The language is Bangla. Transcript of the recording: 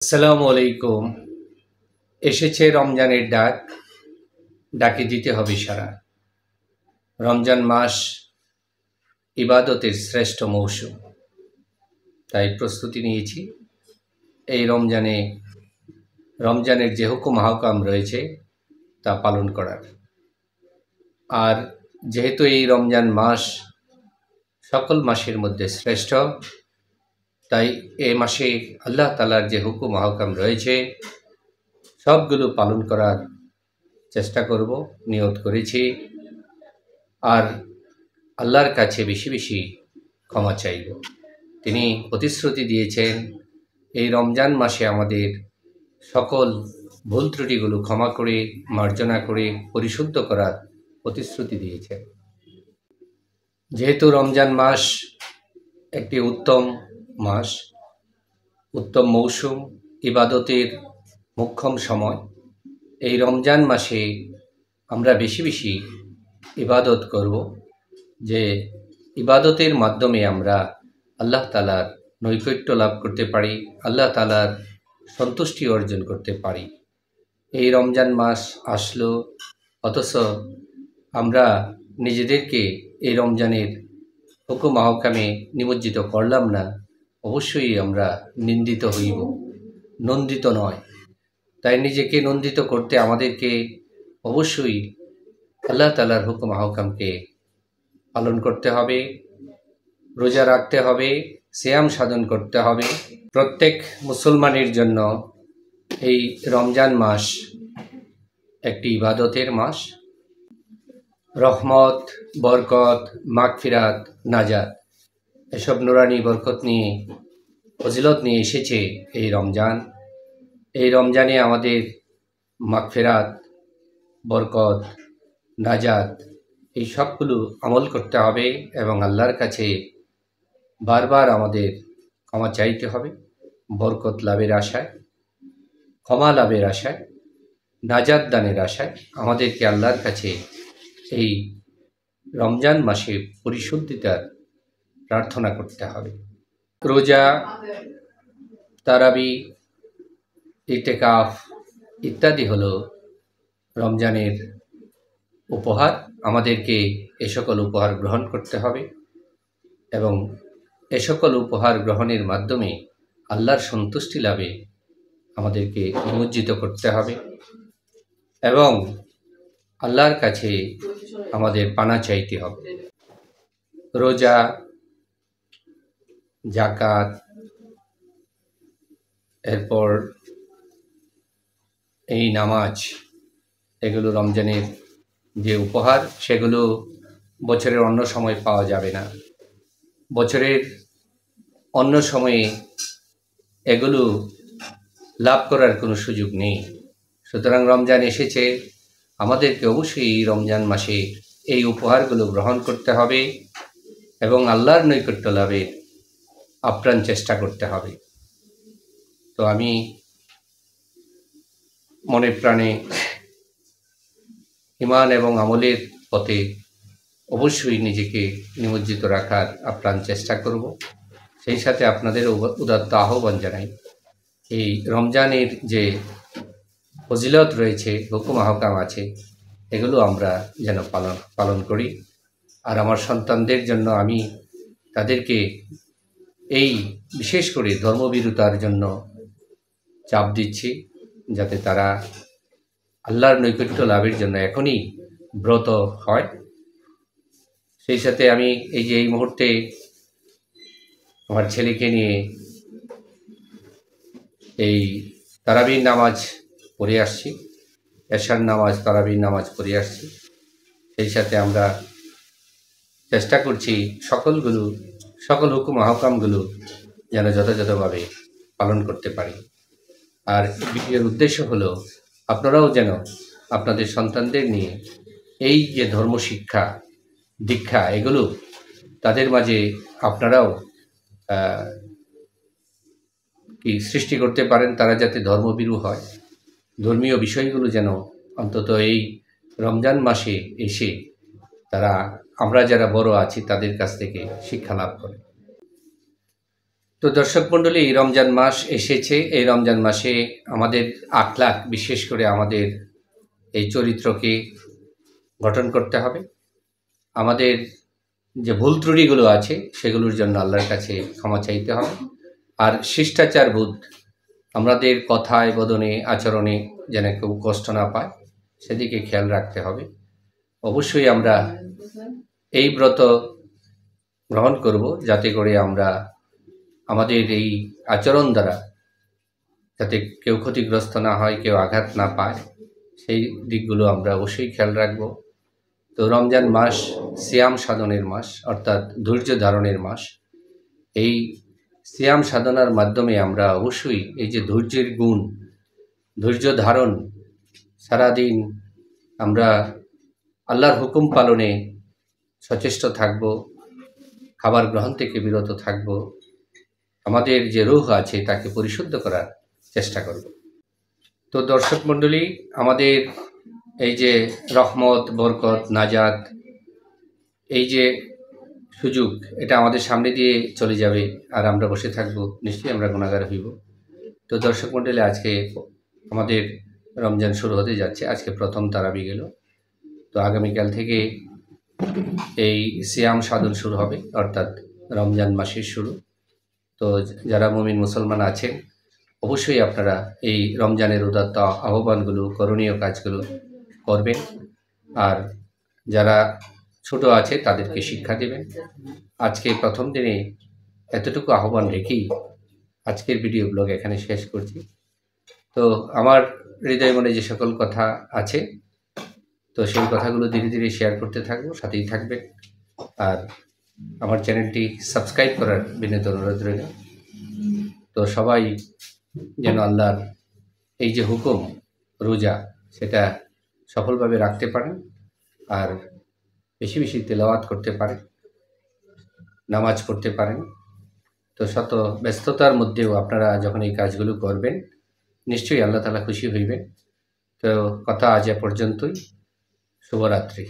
আসসালামু আলাইকুম। এসেছে রমজানের ডাক, ডাকে দিতে হবে সাড়া। রমজান মাস ইবাদতের শ্রেষ্ঠ মৌসুম, তাই প্রস্তুতি নিয়েছি এই রমজানের যে হুকুম আহকাম রয়েছে তা পালন করার। আর যেহেতু এই রমজান মাস সকল মাসের মধ্যে শ্রেষ্ঠ, তাই এ মাসে আল্লাহ তাআলার যে হুকুম আহকাম রয়েছে সবগুলো পালন করার চেষ্টা করব, নিয়ত করেছি। আর আল্লাহর কাছে বেশি বেশি ক্ষমা চাইব। তিনি প্রতিশ্রুতি দিয়েছেন এই রমজান মাসে আমাদের সকল ভুল ত্রুটিগুলো ক্ষমা করে, মার্জনা করে পরিশুদ্ধ করার প্রতিশ্রুতি দিয়েছেন। যেহেতু রমজান মাস একটি উত্তম মাস, উত্তম মৌসুম, ইবাদতের মোক্ষম সময়, এই রমজান মাসে আমরা বেশি বেশি ইবাদত করব, যে ইবাদতের মাধ্যমে আমরা আল্লাহ তাআলার নৈকট্য লাভ করতে পারি, আল্লাহ তাআলার সন্তুষ্টি অর্জন করতে পারি। এই রমজান মাস আসলো, অথচ আমরা নিজেদেরকে এই রমজানের হুকুম আহকামে নিমজ্জিত করলাম না। অবশ্যই আমরা নিন্দিত হইব, নন্দিত নয়। তাই নিজেকে নন্দিত করতে আমাদেরকে অবশ্যই আল্লাহ তাআলার হুকুম আহকামকে পালন করতে হবে, রোজা রাখতে হবে, সিয়াম সাধন করতে হবে। প্রত্যেক মুসলমানের জন্য এই রমজান মাস একটি ইবাদতের মাস। রহমত, বরকত, মাগফিরাত, নাজাত এসব নুরানি বরকত নিয়ে, ফজিলত নিয়ে এসেছে এই রমজান। এই রমজানে আমাদের মাগফিরাত, বরকত, নাজাত এই সবগুলো আমল করতে হবে এবং আল্লাহর কাছে বারবার আমাদের ক্ষমা চাইতে হবে, বরকত লাভের আশায়, ক্ষমা লাভের আশায়, নাজাত দানের আশায় আমাদেরকে আল্লাহর কাছে এই রমজান মাসে পরিশুদ্ধিতার প্রার্থনা করতে হবে। রোজা, তারাবি, ইতিকাফ ইত্যাদি হলো রমজানের উপহার। আমাদেরকে এ সকল উপহার গ্রহণ করতে হবে এবং এ সকল উপহার গ্রহণের মাধ্যমে আল্লাহর সন্তুষ্টি লাভে আমাদেরকে নিমজ্জিত করতে হবে এবং আল্লাহর কাছে আমাদের পানা চাইতে হবে। রোজা, যাকাত, এরপর এই নামাজ, এগুলো রমজানের যে উপহার, সেগুলো বছরের অন্য সময় পাওয়া যাবে না। বছরের অন্য সময়ে এগুলো লাভ করার কোনো সুযোগ নেই। সুতরাং রমজান এসেছে, আমাদেরকে অবশ্যই এই রমজান মাসে এই উপহারগুলো গ্রহণ করতে হবে এবং আল্লাহর নৈকট্য লাভের আপ্রাণ চেষ্টা করতে হবে। তো আমি মনে প্রাণে ঈমান এবং আমলের পথে অবশ্যই নিজেকে নিমজ্জিত রাখার আপ্রাণ চেষ্টা করব। সেই সাথে আপনাদের উদাত্ত আহ্বান জানাই, এই রমজানের যে ফজিলত রয়েছে, হুকুম আহকাম আছে, এগুলো আমরা যেন পালন করি। আর আমার সন্তানদের জন্য আমি তাদেরকে এই বিশেষ করে ধর্মভীরুতার জন্য চাপ দিচ্ছি, যাতে তারা আল্লাহর নৈকট্য লাভের জন্য এখনই ব্রত হয়। সেই সাথে আমি এই মুহূর্তে আমার ছেলেকে নিয়ে এই তারাবির নামাজ পড়ে আসছি, এশার নামাজ, তারাবির নামাজ পড়ে আসছি। সেই সাথে আমরা চেষ্টা করছি সকল হুকুম আহকামগুলো যেন যথাযথভাবে পালন করতে পারি। আর এর উদ্দেশ্য হলো আপনারাও যেন আপনাদের সন্তানদের নিয়ে এই যে ধর্মশিক্ষা, দীক্ষা, এগুলো তাদের মাঝে আপনারাও সৃষ্টি করতে পারেন। তারা যাতে ধর্মভীরু হয়, ধর্মীয় বিষয়গুলো যেন অন্তত এই রমজান মাসে এসে আমরা যারা বড় আছি তাদের কাছ থেকে শিক্ষা লাভ করে। তো তো দর্শক মণ্ডলী, এই রমজান মাস এসেছে। এই রমজান মাসে আমাদের আখলাক, বিশেষ করে আমাদের এই চরিত্রকে গঠন করতে হবে। আমাদের যে ভুল ত্রুটিগুলো আছে সেগুলোর জন্য আল্লাহর কাছে ক্ষমা চাইতে হবে। আর শিষ্টাচার বোধ, আমাদের কথায়, বদনে, আচরণে যেন কেউ কষ্ট না পায় সেদিকে খেয়াল রাখতে হবে। অবশ্যই আমরা এই ব্রত গ্রহণ করব যাতে করে আমরা আমাদের এই আচরণ দ্বারা যাতে কেউ ক্ষতিগ্রস্ত না হয়, কেউ আঘাত না পায়, সেই দিকগুলো আমরা অবশ্যই খেয়াল রাখব। তো রমজান মাস সিয়াম সাধনের মাস, অর্থাৎ ধৈর্য ধারণের মাস। এই সিয়াম সাধনার মাধ্যমে আমরা অবশ্যই এই যে ধৈর্যের গুণ, ধৈর্য ধারণ, সারাদিন আমরা আল্লাহর হুকুম পালনে সচেষ্ট থাকব, খাবার গ্রহণ থেকে বিরত থাকব, আমাদের যে রূহ আছে তাকে পরিশুদ্ধ করার চেষ্টা করব। তো দর্শক মণ্ডলী, আমাদের এই যে রহমত, বরকত, নাজাত, এই যে সুযোগ, এটা আমাদের সামনে দিয়ে চলে যাবে আর আমরা বসে থাকব, নিশ্চয়ই আমরা গুনাহগার হইব। তো দর্শক মণ্ডলী, আজকে আমাদের রমজান শুরু হতে যাচ্ছে। আজকে প্রথম তারাবি গেল। তো আগামীকাল থেকে এই সিয়াম সাধন শুরু হবে, অর্থাৎ রমজান মাসের শুরু। তো যারা মুমিন মুসলমান আছেন, অবশ্যই আপনারা এই রমজানের উদাত্ত আহ্বানগুলো, করণীয় কাজগুলো করবেন। আর যারা ছোট আছে তাদেরকে শিক্ষা দেবেন। আজকে প্রথম দিনে এতটুকু আহ্বান রেখেই আজকের ভিডিও ব্লগ এখানে শেষ করছি। তো আমার হৃদয় মনে যে সকল কথা আছে, তো সেই কথাগুলো ধীরে ধীরে শেয়ার করতে থাকবো, সাথেই থাকবেন। আর আমার চ্যানেলটি সাবস্ক্রাইব করার বিনীত অনুরোধ রইল। তো সবাই যেন আল্লাহর এই যে হুকুম রোজা, সেটা সফলভাবে রাখতে পারেন আর বেশি বেশি তেলাওয়াত করতে পারেন, নামাজ পড়তে পারেন। তো শত ব্যস্ততার মধ্যেও আপনারা যখন এই কাজগুলো করবেন, নিশ্চয়ই আল্লাহ তাআলা খুশি হইবেন। তো কথা আজ এ পর্যন্তই। শুভরাত্রি।